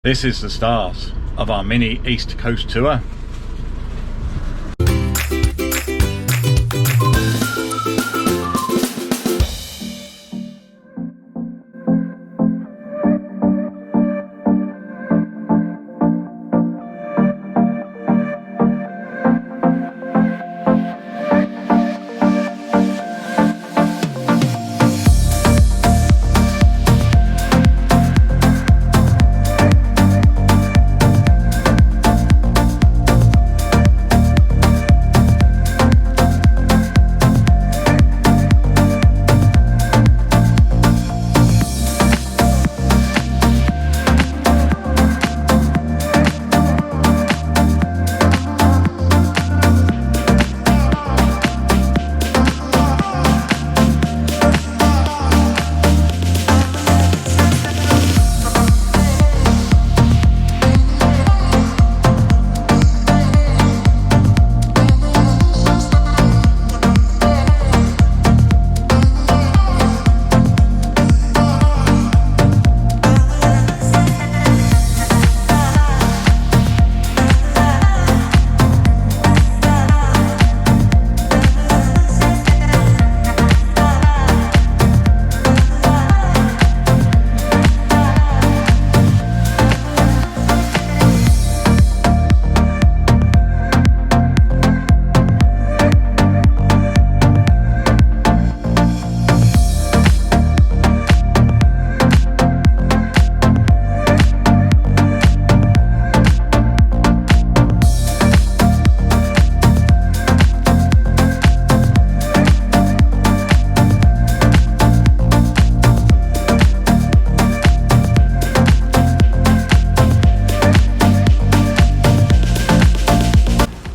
This is the start of our mini East Coast tour.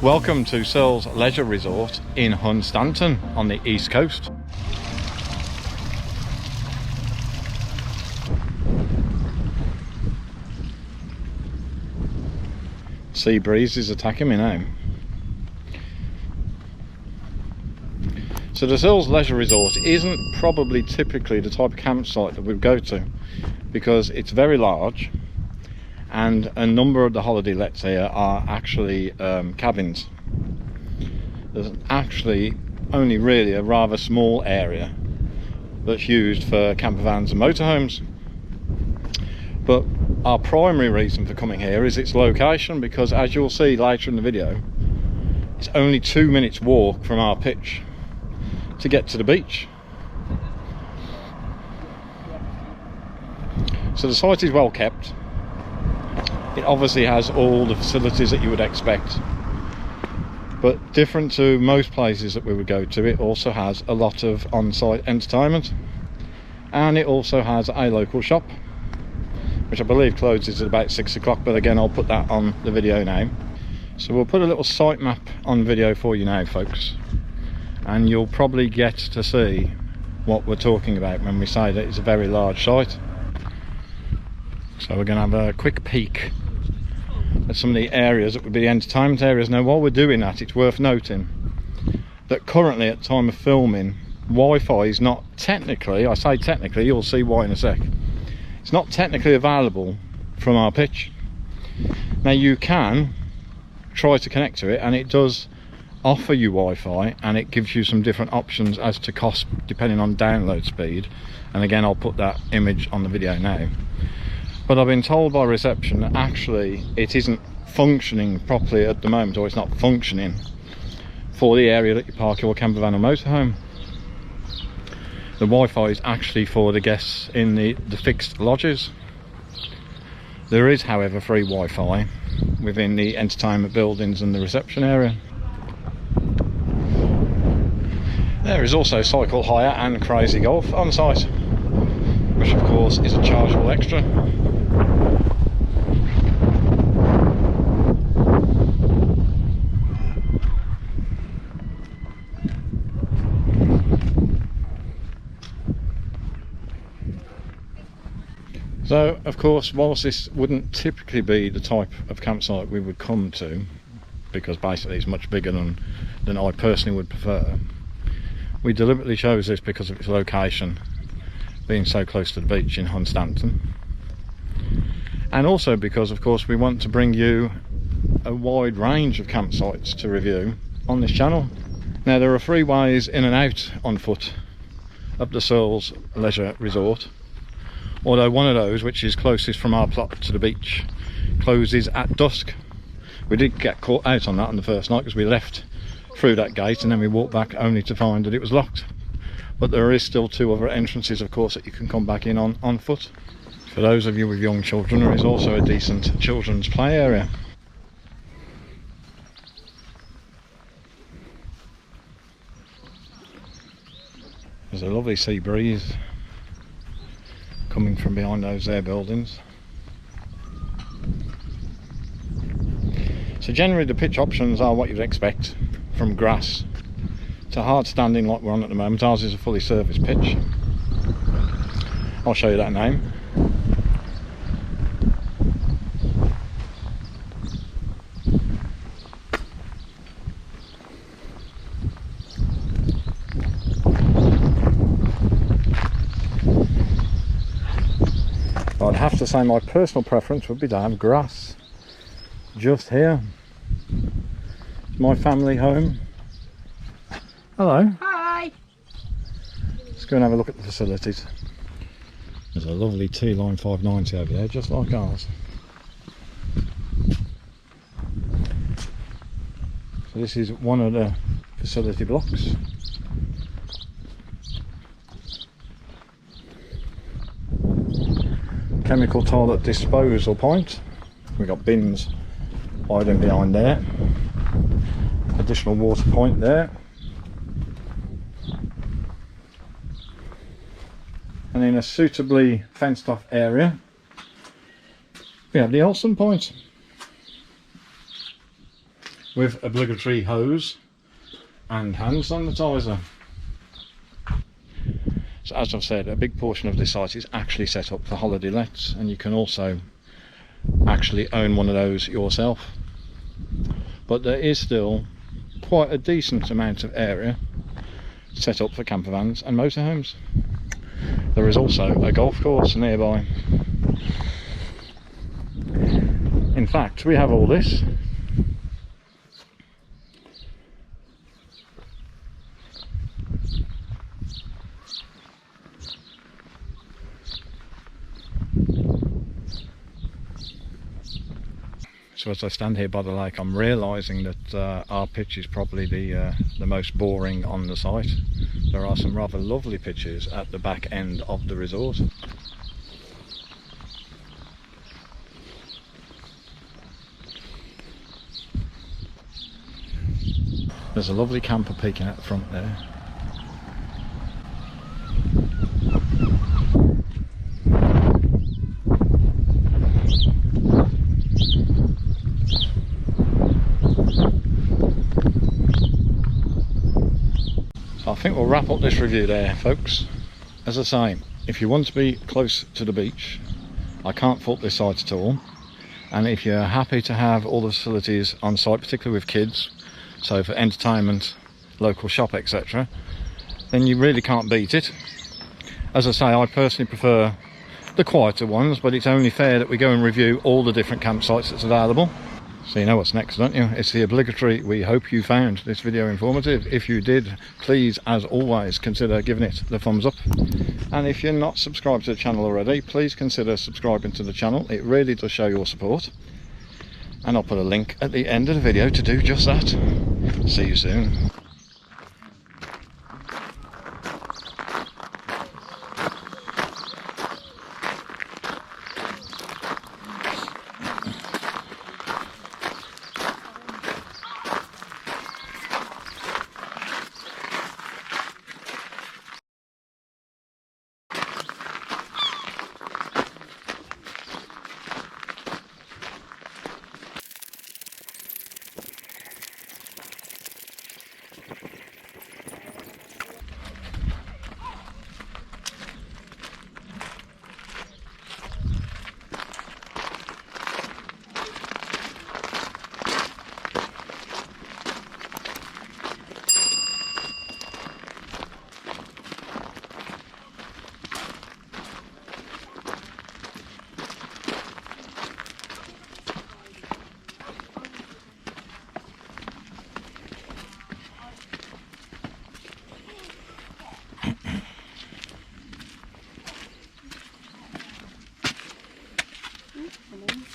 Welcome to Searles Leisure Resort in Hunstanton on the East Coast. Sea breeze is attacking me now. So the Searles Leisure Resort isn't probably typically the type of campsite that we'd go to, because it's very large and a number of the holiday lets here are actually cabins. There's actually only really a rather small area that's used for campervans and motorhomes. But our primary reason for coming here is its location, because as you'll see later in the video, it's only 2 minutes walk from our pitch to get to the beach. So the site is well kept. It obviously has all the facilities that you would expect, but different to most places that we would go to, it also has a lot of on-site entertainment, and it also has a local shop, which I believe closes at about 6 o'clock, but again I'll put that on the video now. So we'll put a little site map on video for you now, folks, and you'll probably get to see what we're talking about when we say that it's a very large site. So we're going to have a quick peek at some of the areas that would be the entertainment areas. Now while we're doing that, it's worth noting that currently at time of filming, Wi-Fi is not technically, I say technically, you'll see why in a sec, it's not technically available from our pitch. Now you can try to connect to it, and it does offer you Wi-Fi, and it gives you some different options as to cost depending on download speed, and again I'll put that image on the video now. But I've been told by reception that actually it isn't functioning properly at the moment, or it's not functioning for the area that you park your campervan or motorhome. The Wi-Fi is actually for the guests in the fixed lodges. There is, however, free Wi-Fi within the entertainment buildings and the reception area. There is also cycle hire and crazy golf on site, which of course is a chargeable extra. So of course, whilst this wouldn't typically be the type of campsite we would come to, because basically it's much bigger than I personally would prefer, we deliberately chose this because of its location, being so close to the beach in Hunstanton. and also because of course we want to bring you a wide range of campsites to review on this channel. Now there are 3 ways in and out on foot up the Searles Leisure Resort, although one of those, which is closest from our plot to the beach, closes at dusk. We did get caught out on that on the first night because we left through that gate and then we walked back only to find that it was locked. But there is still 2 other entrances of course that you can come back in on foot. For those of you with young children, there is also a decent children's play area. There's a lovely sea breeze coming from behind those there buildings. So generally the pitch options are what you'd expect, from grass to hard standing like we're on at the moment. Ours is a fully serviced pitch. I'll show you that name. I'd have to say my personal preference would be to have grass just here. It's my family home. Hello. Hi. Let's go and have a look at the facilities. There's a lovely T-line 590 over there, just like ours. So this is one of the facility blocks. Chemical toilet disposal point. We've got bins hiding behind there. Additional water point there. And in a suitably fenced off area, we have the Olsen point with obligatory hose and hand sanitizer. So as I've said, a big portion of this site is actually set up for holiday lets, and you can also actually own one of those yourself. But there is still quite a decent amount of area set up for campervans and motorhomes. There is also a golf course nearby. In fact, we have all this. So as I stand here by the lake, I'm realising that our pitch is probably the most boring on the site. There are some rather lovely pitches at the back end of the resort. There's a lovely camper peeking at the front there. I think we'll wrap up this review there, folks. As I say, if you want to be close to the beach, I can't fault this site at all. And if you're happy to have all the facilities on site, particularly with kids, so for entertainment, local shop, etc., then you really can't beat it. As I say, I personally prefer the quieter ones, but it's only fair that we go and review all the different campsites that's available. So you know what's next, don't you? It's the obligatory, we hope you found this video informative. If you did, please, as always, consider giving it the thumbs up. And if you're not subscribed to the channel already, please consider subscribing to the channel. It really does show your support. And I'll put a link at the end of the video to do just that. See you soon. morning.